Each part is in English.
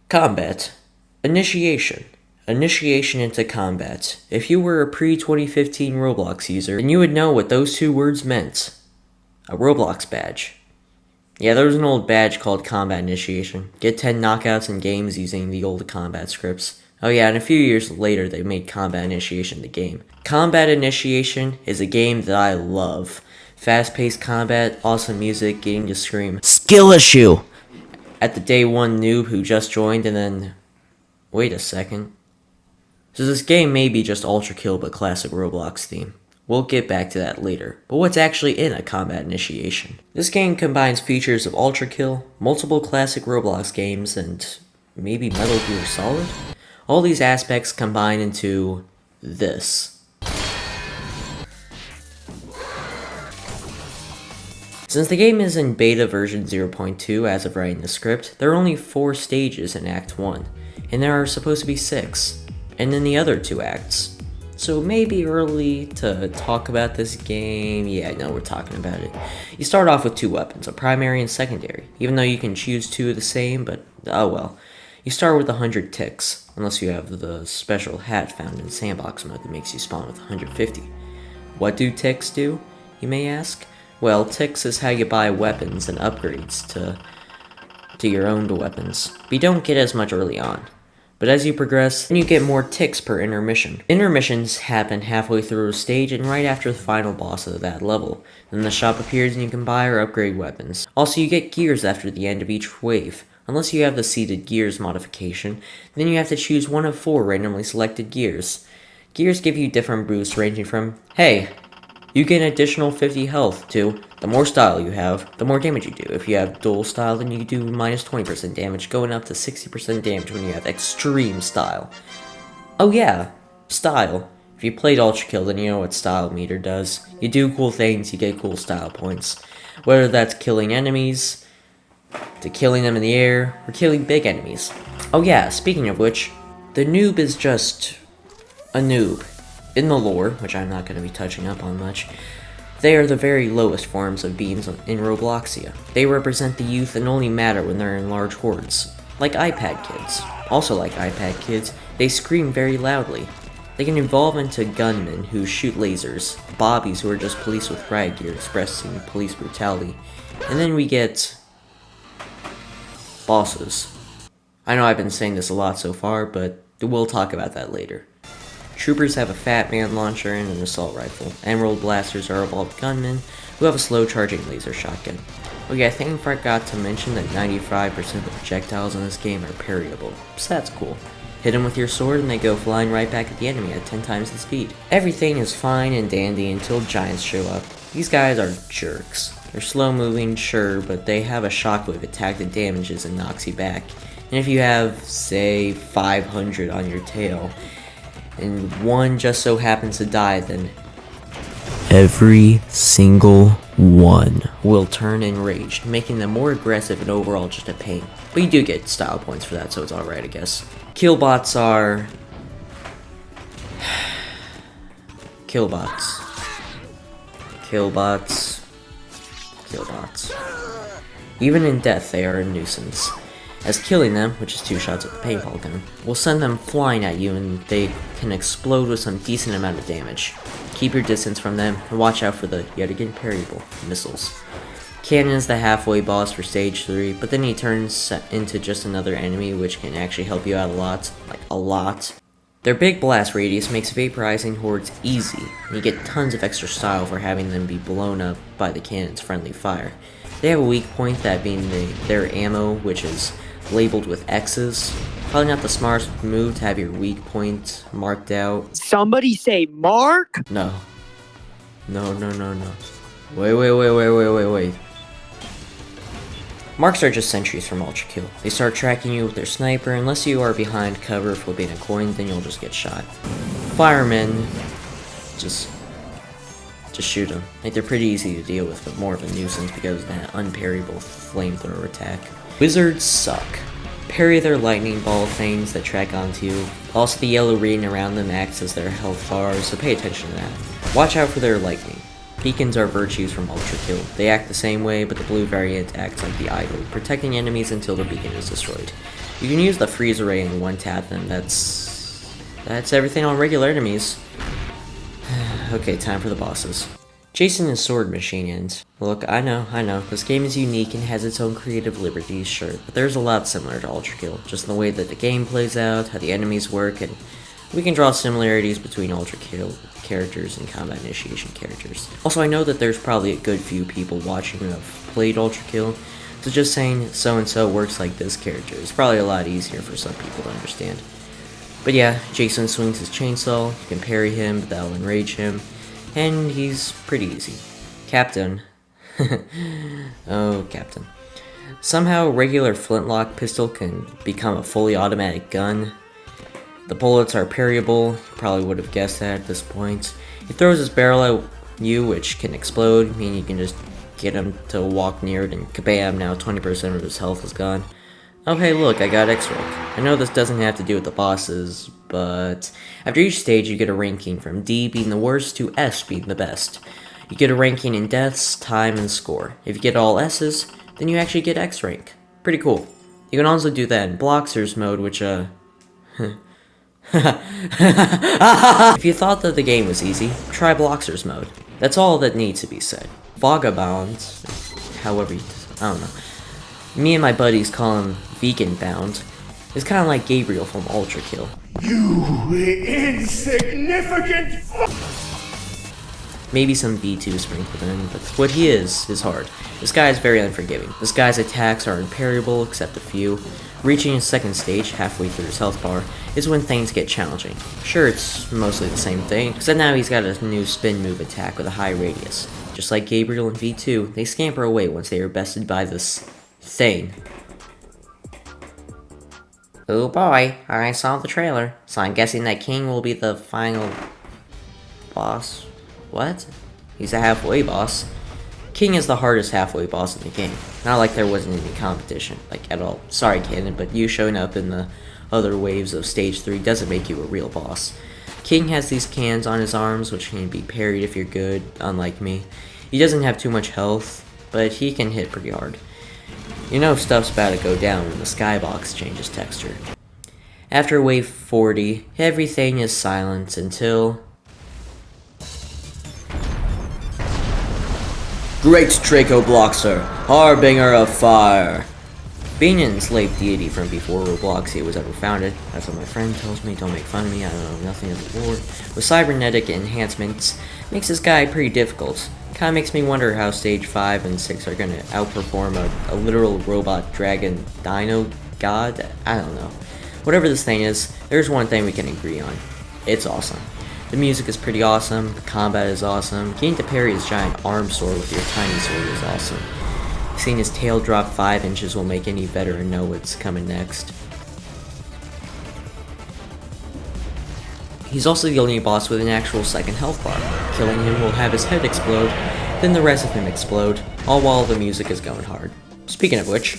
Combat. Initiation. Initiation into combat. If you were a pre-2015 Roblox user, then you would know what those two words meant. A Roblox badge. Yeah, there was an old badge called Combat Initiation. Get 10 knockouts in games using the old combat scripts. Oh yeah, and a few years later they made Combat Initiation the game. Combat Initiation is a game that I love. Fast-paced combat, awesome music, getting to scream, "Skill issue!" at the day one noob who just joined and then... Wait a second. So this game may be just Ultra Kill but classic Roblox theme. We'll get back to that later, but what's actually in a Combat Initiation? This game combines features of Ultra Kill, multiple classic Roblox games, and maybe Metal Gear Solid? All these aspects combine into this. Since the game is in beta version 0.2 as of writing the script, there are only 4 stages in Act 1, and there are supposed to be 6, and in the other 2 acts. So it may be early to talk about this game. Yeah, no, we're talking about it. You start off with 2 weapons, a primary and secondary, even though you can choose 2 of the same, but oh well. You start with 100 ticks, unless you have the special hat found in sandbox mode that makes you spawn with 150. What do ticks do, you may ask? Well, ticks is how you buy weapons and upgrades to your own weapons, but you don't get as much early on. But as you progress, then you get more ticks per intermission. Intermissions happen halfway through a stage and right after the final boss of that level. Then the shop appears and you can buy or upgrade weapons. Also, you get gears after the end of each wave. Unless you have the seeded gears modification, then you have to choose one of 4 randomly selected gears. Gears give you different boosts ranging from, hey, you get an additional 50 health, to the more style you have, the more damage you do. If you have dual style, then you do minus 20% damage, going up to 60% damage when you have extreme style. Oh yeah, style. If you played Ultra Kill, then you know what style meter does. You do cool things, you get cool style points. Whether that's killing enemies, to killing them in the air, or killing big enemies. Oh yeah, speaking of which, the noob is just a noob. In the lore, which I'm not going to be touching up on much, they are the very lowest forms of beings in Robloxia. They represent the youth and only matter when they're in large hordes. Like iPad kids. Also like iPad kids, they scream very loudly. They can evolve into gunmen who shoot lasers, bobbies who are just police with riot gear expressing police brutality, and then we get bosses. I know I've been saying this a lot so far, but we'll talk about that later. Troopers have a Fat Man launcher and an assault rifle. Emerald blasters are evolved gunmen who have a slow charging laser shotgun. Okay, I think I forgot to mention that 95% of the projectiles in this game are parryable, so that's cool. Hit them with your sword and they go flying right back at the enemy at 10 times the speed. Everything is fine and dandy until giants show up. These guys are jerks. They're slow moving, sure, but they have a shockwave attack that damages and knocks you back. And if you have, say, 500 on your tail, and one just so happens to die, then every single one will turn enraged, making them more aggressive and overall just a pain. But you do get style points for that, so it's alright, I guess. Killbots are... Killbots. Killbots. Killbots. Even in death, they are a nuisance, as killing them, which is 2 shots with the paintball gun, will send them flying at you and they can explode with some decent amount of damage. Keep your distance from them and watch out for the, yet again parryable, missiles. Cannon is the halfway boss for stage 3, but then he turns into just another enemy which can actually help you out a lot, like a lot. Their big blast radius makes vaporizing hordes easy, and you get tons of extra style for having them be blown up by the cannon's friendly fire. They have a weak point, that being their ammo, which is labeled with X's. Probably not the smartest move to have your weak point marked out. Somebody say Mark? No. No. Wait. Marks are just sentries from Ultra Kill. They start tracking you with their sniper. Unless you are behind cover flipping a coin, then you'll just get shot. Firemen, just shoot them. Like, they're pretty easy to deal with, but more of a nuisance because of that unparryable flamethrower attack. Wizards suck. Parry their lightning ball things that track onto you. Also, the yellow ring around them acts as their health bars, so pay attention to that. Watch out for their lightning. Beacons are virtues from Ultra Kill. They act the same way, but the blue variant acts like the idol, protecting enemies until the beacon is destroyed. You can use the freeze array and one tap them. That's everything on regular enemies. Okay, time for the bosses. Jason is Sword Machine, and look, I know, this game is unique and has its own creative liberties, sure, but there's a lot similar to Ultra Kill, just in the way that the game plays out, how the enemies work, and we can draw similarities between Ultra Kill characters and Combat Initiation characters. Also, I know that there's probably a good few people watching who have played Ultra Kill, so just saying so-and-so works like this character is probably a lot easier for some people to understand. But yeah, Jason swings his chainsaw, you can parry him, but that'll enrage him, and he's pretty easy. Captain. Oh, Captain. Somehow, a regular flintlock pistol can become a fully automatic gun. The bullets are parryable, you probably would have guessed that at this point. He throws his barrel at you, which can explode, meaning you can just get him to walk near it, and kabam, now 20% of his health is gone. Oh hey look, I got X-Rank. I know this doesn't have to do with the bosses, but after each stage you get a ranking from D being the worst to S being the best. You get a ranking in deaths, time, and score. If you get all S's, then you actually get X-Rank. Pretty cool. You can also do that in Bloxers mode, which if you thought that the game was easy, try Bloxers mode. That's all that needs to be said. Vagabond, however you, I don't know. Me and my buddies call him Vegan Bound. It's kind of like Gabriel from Ultra Kill. You insignificant Maybe some V2 sprinkled in, but what he is hard. This guy is very unforgiving. This guy's attacks are imparryable except a few. Reaching his second stage, halfway through his health bar, is when things get challenging. Sure, it's mostly the same thing, except now he's got a new spin move attack with a high radius. Just like Gabriel and V2, they scamper away once they are bested by this thing. Oh boy, I saw the trailer, so I'm guessing that King will be the final boss. What? He's a halfway boss. King is the hardest halfway boss in the game. Not like there wasn't any competition, like at all. Sorry, Canon, but you showing up in the other waves of Stage 3 doesn't make you a real boss. King has these cans on his arms, which can be parried if you're good, unlike me. He doesn't have too much health, but he can hit pretty hard. You know stuff's about to go down when the skybox changes texture. After wave 40, everything is silent until... Great Draco Bloxer, Harbinger of Fire! Being an enslaved deity from before Robloxia was ever founded, that's what my friend tells me, don't make fun of me, I don't know nothing of the lore, with cybernetic enhancements, makes this guy pretty difficult. Kinda makes me wonder how stage 5 and 6 are gonna outperform a literal robot dragon dino god? I don't know. Whatever this thing is, there's one thing we can agree on. It's awesome. The music is pretty awesome, the combat is awesome, getting to parry his giant arm sword with your tiny sword is awesome. Seeing his tail drop 5 inches will make any better and know what's coming next. He's also the only boss with an actual second health bar. Killing him will have his head explode, then the rest of him explode, all while the music is going hard. Speaking of which,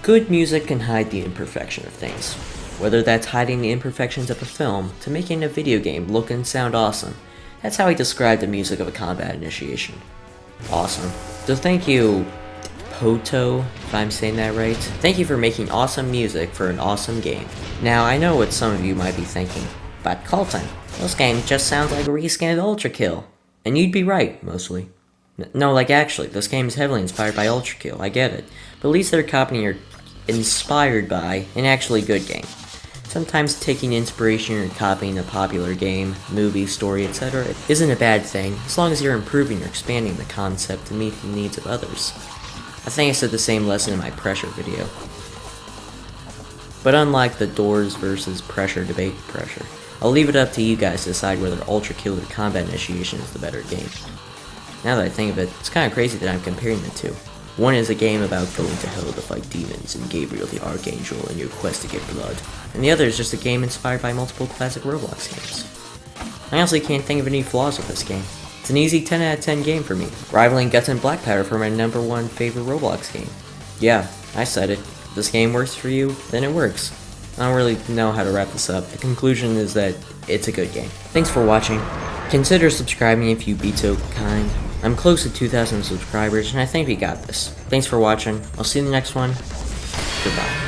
good music can hide the imperfection of things. Whether that's hiding the imperfections of a film to making a video game look and sound awesome. That's how he described the music of a combat initiation. Awesome. So thank you, Poto, if I'm saying that right. Thank you for making awesome music for an awesome game. Now, I know what some of you might be thinking, but Colton, this game just sounds like a reskinned Ultra Kill. And you'd be right, mostly. No, like actually, this game is heavily inspired by Ultra Kill, I get it. But at least they're copying or inspired by an actually good game. Sometimes taking inspiration or copying a popular game, movie, story, etc. isn't a bad thing, as long as you're improving or expanding the concept to meet the needs of others. I think I said the same lesson in my Pressure video. But unlike the Doors versus Pressure debate, I'll leave it up to you guys to decide whether Ultra Kill or Combat Initiation is the better game. Now that I think of it, it's kinda crazy that I'm comparing the two. One is a game about going to hell to fight demons and Gabriel the Archangel in your quest to get blood, and the other is just a game inspired by multiple classic Roblox games. I honestly can't think of any flaws with this game. It's an easy 10 out of 10 game for me, rivaling Guts and Black Powder for my #1 favorite Roblox game. Yeah, I said it. If this game works for you, then it works. I don't really know how to wrap this up. The conclusion is that it's a good game. Thanks for watching. Consider subscribing if you'd be so kind. I'm close to 2,000 subscribers, and I think we got this. Thanks for watching. I'll see you in the next one. Goodbye.